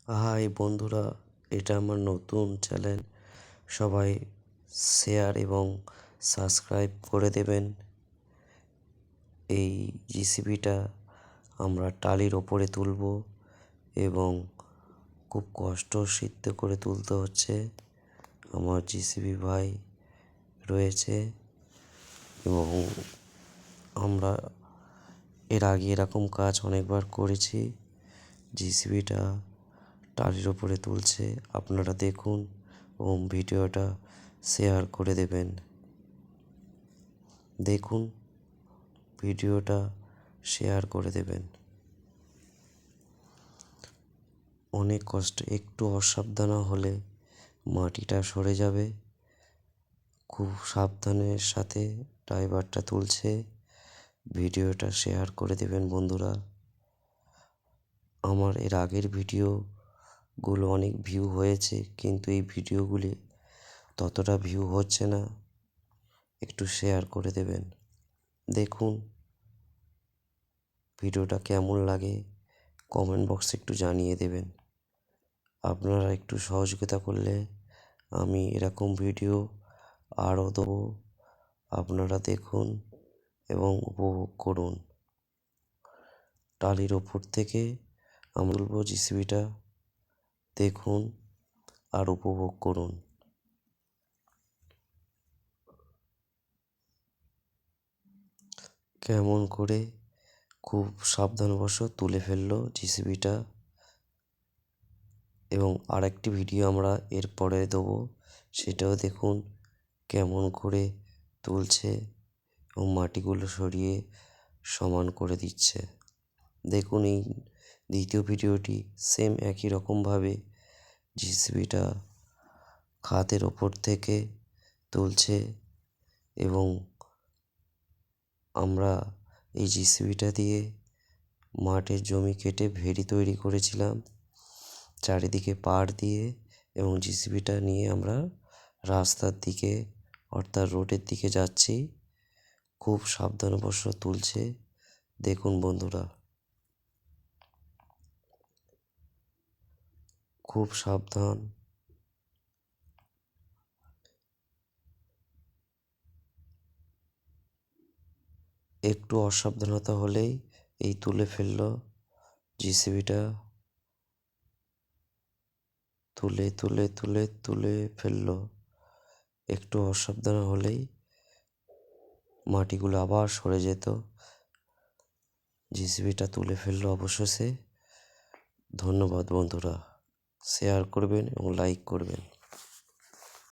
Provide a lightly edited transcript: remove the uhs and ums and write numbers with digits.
High বন্ধুরা, এটা আমার নতুন চ্যানেল। সবাই শেয়ার এবং সাবস্ক্রাইব করে দেবেন। এই রেসিপিটা আমরা টালির ওপরে তুলব এবং খুব কষ্ট সিদ্ধ করে তুলতে হচ্ছে। আমার জিসিবি ভাই রয়েছে এবং আমরা এর আগে এরকম কাজ অনেকবার করেছি। জিসিবিটা টালির ওপরে তুলছে, আপনারা দেখুন এবং ভিডিওটা শেয়ার করে দেবেন। দেখুন, ভিডিওটা শেয়ার করে দেবেন। অনেক কষ্ট, একটু অসাবধান হলে মাটিটা সরে যাবে। খুব সাবধানের সাথে ড্রাইভারটা তুলছে। ভিডিওটা শেয়ার করে দেবেন বন্ধুরা। আমার এর আগের ভিডিওগুলো অনেক ভিউ হয়েছে, কিন্তু এই ভিডিওগুলি ততটা ভিউ হচ্ছে না। একটু শেয়ার করে দেবেন। দেখুন ভিডিওটা কেমন লাগে, কমেন্ট বক্সে একটু জানিয়ে দেবেন। আপনারা একটু সহযোগিতা করলে আমি এরকম ভিডিও আরও দেবো। আপনারা দেখুন এবং উপভোগ করুন। টালির ওপর থেকে আমি তুলব জিসিবিটা, দেখুন আর উপভোগ করুন। কেমন করে খুব সাবধানবশত তুলে ফেললো জিসিবিটা। এবং আরেকটি ভিডিও আমরা এরপরে দেবো, সেটাও দেখুন কেমন করে তুলছে এবং মাটিগুলো সরিয়ে সমান করে দিচ্ছে। দেখুন এই দ্বিতীয় ভিডিওটি সেম একই রকমভাবে জিসিবিটা খাতের ওপর থেকে তুলছে এবং আমরা এই জিসিবিটা দিয়ে মাঠের জমি কেটে ভেড়ি তৈরি করেছিলাম চারিদিকে পাড় দিয়ে, এবং জিসিবিটা নিয়ে আমরা রাস্তার দিকে অর্থাৎ রোডের দিকে যাচ্ছি। খুব সাবধানবশত তুলছে, দেখুন বন্ধুরা। খুব সাবধান। একটু অসাবধানতা হলেই এই তুলে ফেললো জিসিবিটা। তুলে ফেললো। একটু অসাবধান হলেই মাটিগুলো আবার সরে যেত। জিসিবিটা তুলে ফেললো অবশেষে। ধন্যবাদ বন্ধুরা, শেয়ার করবেন এবং লাইক করবেন।